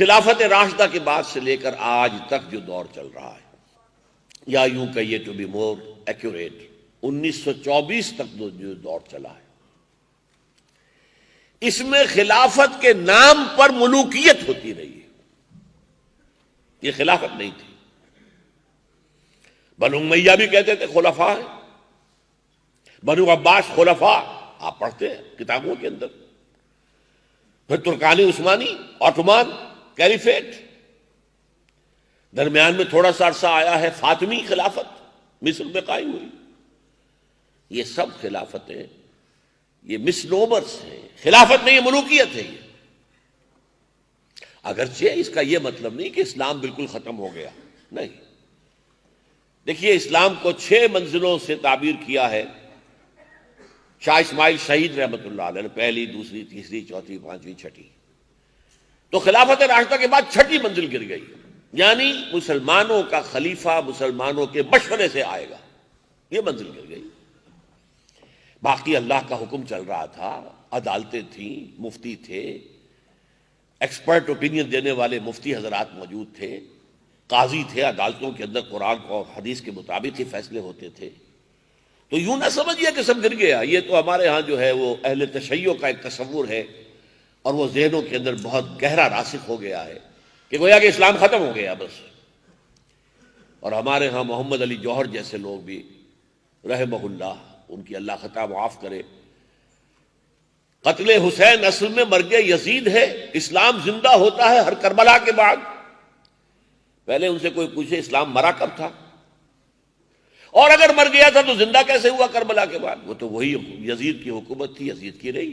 خلافت راشدہ کے بعد سے لے کر آج تک جو دور چل رہا ہے، یا یوں کہیے ٹو بی مور ایکوریٹ 1924 تک جو دور چلا ہے، اس میں خلافت کے نام پر ملوکیت ہوتی رہی ہے. یہ خلافت نہیں تھی. بنو امیہ بھی کہتے تھے خلفاء ہیں، بنو عباس خلفاء آپ پڑھتے ہیں کتابوں کے اندر. پھر ترکانی عثمانی آٹومان کیلیفیٹ، درمیان میں تھوڑا سا عرصہ آیا ہے فاطمی خلافت مصر میں قائم ہوئی. یہ سب خلافتیں یہ مسنومرز ہیں، خلافت نہیں، یہ ملوکیت ہے. یہ اگرچہ اس کا یہ مطلب نہیں کہ اسلام بالکل ختم ہو گیا، نہیں. دیکھیے اسلام کو 6 منزلوں سے تعبیر کیا ہے شاہ اسماعیل شہید رحمۃ اللہ علیہ نے، پہلی، دوسری، تیسری، چوتھی، پانچویں، چھٹی. تو خلافت راشدہ کے بعد 6ٹھی منزل گر گئی، یعنی مسلمانوں کا خلیفہ مسلمانوں کے مشورے سے آئے گا. یہ منزل گر گئی. باقی اللہ کا حکم چل رہا تھا، عدالتیں تھیں، مفتی تھے، ایکسپرٹ اوپینین دینے والے مفتی حضرات موجود تھے، قاضی تھے، عدالتوں کے اندر قرآن اور حدیث کے مطابق ہی فیصلے ہوتے تھے. تو یوں نہ سمجھیے کہ سب گر گیا. یہ تو ہمارے ہاں جو ہے وہ اہل تشیع کا ایک تصور ہے، اور وہ ذہنوں کے اندر بہت گہرا راسخ ہو گیا ہے کہ گویا کہ اسلام ختم ہو گیا بس. اور ہمارے ہاں محمد علی جوہر جیسے لوگ بھی رحمہ اللہ، ان کی اللہ خطا معاف کرے، قتل حسین اصل میں مرگ یزید ہے، اسلام زندہ ہوتا ہے ہر کربلا کے بعد. پہلے ان سے کوئی پوچھے اسلام مرا کب تھا، اور اگر مر گیا تھا تو زندہ کیسے ہوا کربلا کے بعد؟ وہ تو وہی یزید کی حکومت تھی، یزید کی رہی.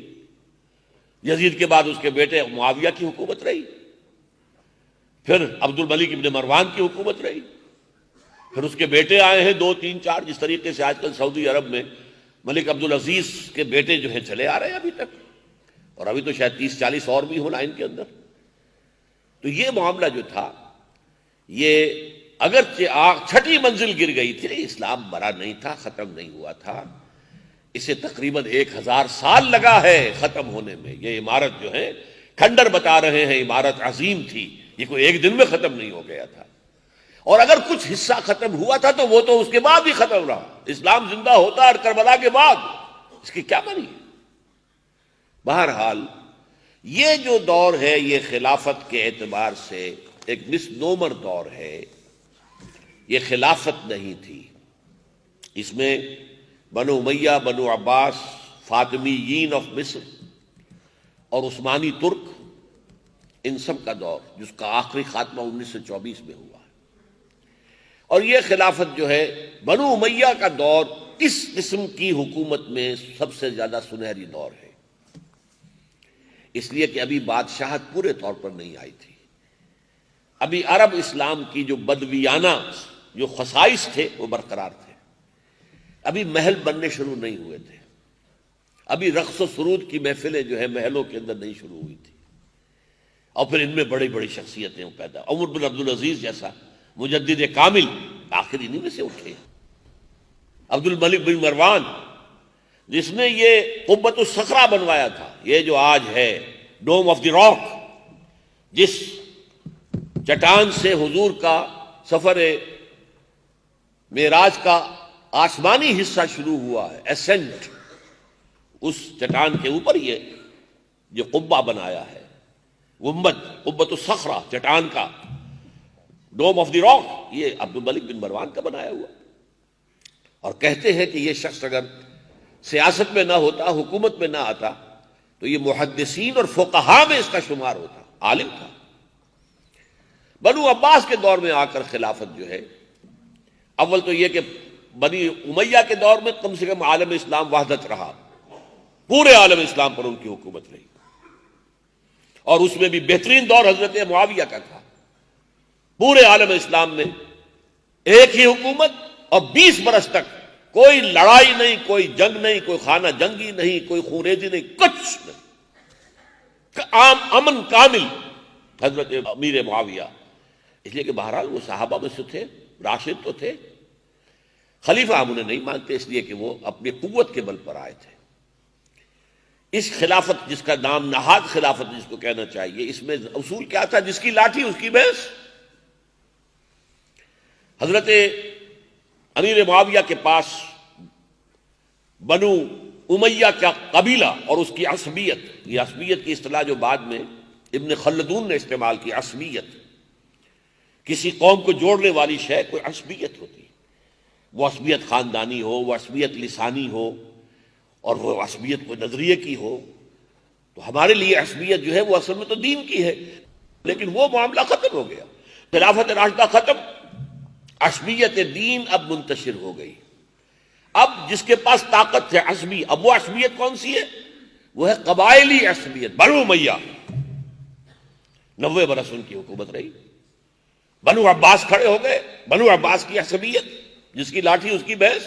یزید کے بعد اس کے بیٹے معاویہ کی حکومت رہی، پھر عبد الملک ابن مروان کی حکومت رہی، پھر اس کے بیٹے آئے ہیں 2 3 4. جس طریقے سے آج کل سعودی عرب میں ملک عبدالعزیز کے بیٹے جو ہیں چلے آ رہے ہیں ابھی تک، اور ابھی تو شاید 30 40 اور بھی ہونا ان کے اندر. تو یہ معاملہ جو تھا یہ اگرچہ 6ٹھی منزل گر گئی تھی، اسلام مرا نہیں تھا، ختم نہیں ہوا تھا. اسے تقریباً 1000 سال لگا ہے ختم ہونے میں. یہ عمارت جو ہے کھنڈر بتا رہے ہیں عمارت عظیم تھی، یہ کوئی ایک دن میں ختم نہیں ہو گیا تھا. اور اگر کچھ حصہ ختم ہوا تھا تو وہ تو اس کے بعد بھی ختم رہا. اسلام زندہ ہوتا اور کربلا کے بعد اس کی کیا معنی ہے؟ بہرحال یہ جو دور ہے یہ خلافت کے اعتبار سے ایک مسنومر دور ہے. یہ خلافت نہیں تھی. اس میں بنو امیہ، بنو عباس، فاطمیین آف مصر اور عثمانی ترک، ان سب کا دور جس کا آخری خاتمہ 1924 میں ہوا. اور یہ خلافت جو ہے بنو امیہ کا دور اس قسم کی حکومت میں سب سے زیادہ سنہری دور ہے، اس لیے کہ ابھی بادشاہت پورے طور پر نہیں آئی تھی. ابھی عرب اسلام کی جو بدویانہ جو خصائص تھے وہ برقرار تھے. ابھی محل بننے شروع نہیں ہوئے تھے. ابھی رقص و سرود کی محفلیں جو ہے محلوں کے اندر نہیں شروع ہوئی تھی. اور پھر ان میں بڑی بڑی شخصیتیں پیدا. عمر بن عبدالعزیز جیسا مجدد کامل آخر انہی میں سے اٹھے. عبد الملک بن مروان جس نے یہ قبۃ الصخرہ بنوایا تھا، یہ جو آج ہے ڈوم آف دی راک، جس چٹان سے حضور کا سفر معراج کا آسمانی حصہ شروع ہوا ہے، اسینٹ، اس چٹان کے اوپر یہ جو قبہ بنایا ہے، گنبد، قبۃ الصخرہ، چٹان کا ڈوم آف دی راک، یہ عبد الملک بن مروان کا بنایا ہوا. اور کہتے ہیں کہ یہ شخص اگر سیاست میں نہ ہوتا، حکومت میں نہ آتا، تو یہ محدثین اور فقہاء میں اس کا شمار ہوتا. عالم تھا. بنو عباس کے دور میں آ کر خلافت جو ہے، اول تو یہ کہ بنی امیہ کے دور میں کم سے کم عالم اسلام وحدت رہا، پورے عالم اسلام پر ان کی حکومت رہی. اور اس میں بھی بہترین دور حضرت معاویہ کا تھا. پورے عالم اسلام میں ایک ہی حکومت، اور 20 برس تک کوئی لڑائی نہیں، کوئی جنگ نہیں، کوئی خانہ جنگی نہیں، کوئی خونریزی نہیں، کچھ نہیں، عام امن کامل حضرت امیر معاویہ. اس لیے کہ بہرحال وہ صحابہ میں سے تھے، راشد تو تھے. خلیفہ ہم انہیں نہیں مانتے، اس لیے کہ وہ اپنی قوت کے بل پر آئے تھے. اس خلافت جس کا نام نہاد خلافت جس کو کہنا چاہیے، اس میں اصول کیا تھا؟ جس کی لاٹھی اس کی بھینس۔ حضرت امیر معاویہ کے پاس بنو امیہ کا قبیلہ اور اس کی عصبیت، یہ عصبیت کی اصطلاح جو بعد میں ابن خلدون نے استعمال کی، عصبیت کسی قوم کو جوڑنے والی شے کوئی عصبیت ہوتی ہے، وہ عصبیت خاندانی ہو، وہ عصبیت لسانی ہو، اور وہ عصبیت کوئی نظریے کی ہو۔ تو ہمارے لیے عصبیت جو ہے وہ اصل میں تو دین کی ہے، لیکن وہ معاملہ ختم ہو گیا، خلافت راشدہ ختم، عصبیت دین اب منتشر ہو گئی۔ اب جس کے پاس طاقت ہے عصبی، اب وہ عصبیت کون سی ہے؟ وہ ہے قبائلی عصبیت۔ بنو امیہ 90 برس ان کی حکومت رہی، بنو عباس کھڑے ہو گئے، بنو عباس کی عصبیت، جس کی لاٹھی اس کی بھینس،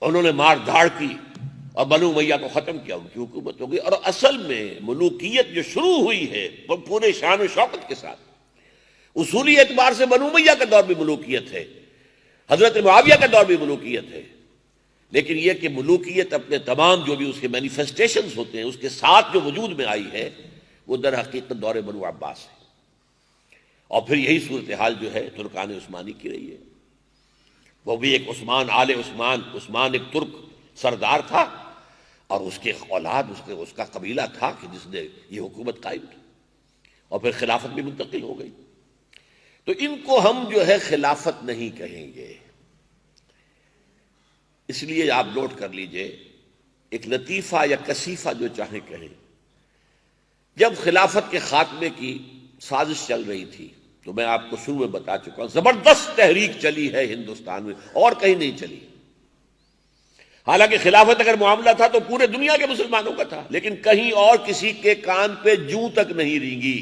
انہوں نے مار دھاڑ کی اور بنو امیہ کو ختم کیا، ان کی حکومت ہو گئی۔ اور اصل میں ملوکیت جو شروع ہوئی ہے وہ پورے شان و شوکت کے ساتھ، اصولی اعتبار سے بنو امیہ کا دور بھی ملوکیت ہے، حضرت معاویہ کا دور بھی ملوکیت ہے، لیکن یہ کہ ملوکیت اپنے تمام جو بھی اس کے مینیفیسٹیشنز ہوتے ہیں اس کے ساتھ جو وجود میں آئی ہے وہ در حقیقت دور بنو عباس ہے۔ اور پھر یہی صورتحال جو ہے ترکان عثمانی کی رہی ہے، وہ بھی ایک عثمان آل عثمان ایک ترک سردار تھا، اور اس کے اولاد اس کا قبیلہ تھا کہ جس نے یہ حکومت قائم کی، اور پھر خلافت بھی منتقل ہو گئی۔ تو ان کو ہم جو ہے خلافت نہیں کہیں گے، اس لیے آپ نوٹ کر لیجئے، ایک لطیفہ یا کثیفہ جو چاہیں کہیں، جب خلافت کے خاتمے کی سازش چل رہی تھی تو میں آپ کو شروع میں بتا چکا ہوں زبردست تحریک چلی ہے ہندوستان میں، اور کہیں نہیں چلی۔ حالانکہ خلافت اگر معاملہ تھا تو پورے دنیا کے مسلمانوں کا تھا، لیکن کہیں اور کسی کے کان پہ جوں تک نہیں رینگی۔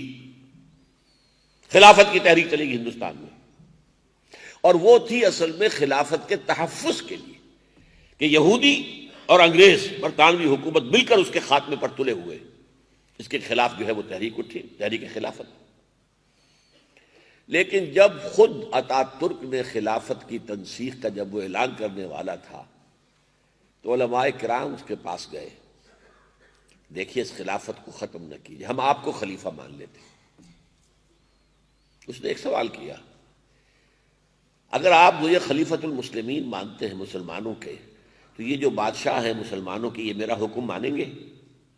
خلافت کی تحریک چلے گی ہندوستان میں، اور وہ تھی اصل میں خلافت کے تحفظ کے لیے کہ یہودی اور انگریز برطانوی حکومت مل کر اس کے خاتمے پر تلے ہوئے، اس کے خلاف جو ہے وہ تحریک اٹھی، تحریک خلافت۔ لیکن جب خود اتا ترک نے خلافت کی تنسیخ کا جب وہ اعلان کرنے والا تھا تو علماء کرام اس کے پاس گئے، دیکھیے اس خلافت کو ختم نہ کیجیے، ہم آپ کو خلیفہ مان لیتے۔ اس نے ایک سوال کیا، اگر آپ مجھے خلیفۃ المسلمین مانتے ہیں مسلمانوں کے، تو یہ جو بادشاہ ہیں مسلمانوں کی، یہ میرا حکم مانیں گے؟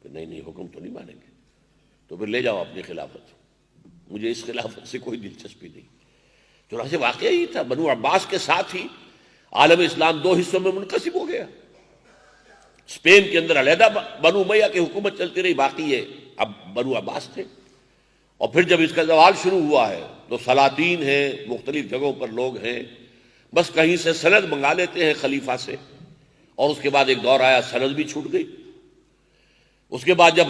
کہ نہیں حکم تو نہیں مانیں گے۔ تو پھر لے جاؤ اپنی خلافت، مجھے اس خلافت سے کوئی دلچسپی نہیں۔ چنانچہ واقعہ ہی تھا، بنو عباس کے ساتھ ہی عالم اسلام دو حصوں میں منقسم ہو گیا۔ اسپین کے اندر علیحدہ بنو امیہ کی حکومت چلتی رہی، باقی یہ اب بنو عباس تھے۔ اور پھر جب اس کا زوال شروع ہوا ہے تو سلاطین ہیں، مختلف جگہوں پر لوگ ہیں، بس کہیں سے سند منگا لیتے ہیں خلیفہ سے، اور اس کے بعد ایک دور آیا سند بھی چھوٹ گئی۔ اس کے بعد جب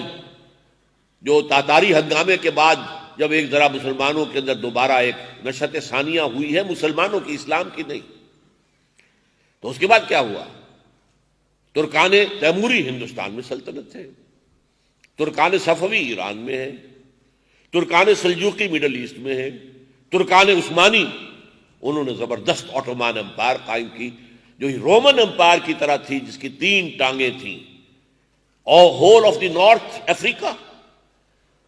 جو تاتاری ہنگامے کے بعد جب ایک ذرا مسلمانوں کے اندر دوبارہ ایک نشت ثانیہ ہوئی ہے، مسلمانوں کی، اسلام کی نہیں، تو اس کے بعد کیا ہوا؟ ترکان تیموری ہندوستان میں سلطنت ہے، ترکان صفوی ایران میں ہے، ترکان سلجوقی مڈل ایسٹ میں ہے، ترکان عثمانی انہوں نے زبردست آٹومان امپائر قائم کی جو ہی رومن امپائر کی طرح تھی، جس کی 3 ٹانگیں تھیں، اور whole of the North Africa,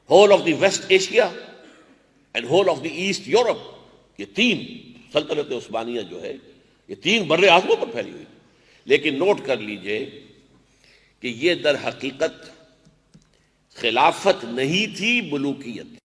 whole of the West Asia and whole of the East Europe, یہ 3 سلطنت عثمانیہ جو ہے یہ 3 بر اعظموں پر پھیلی ہوئی۔ لیکن نوٹ کر لیجئے کہ یہ در حقیقت خلافت نہیں تھی، ملوکیت۔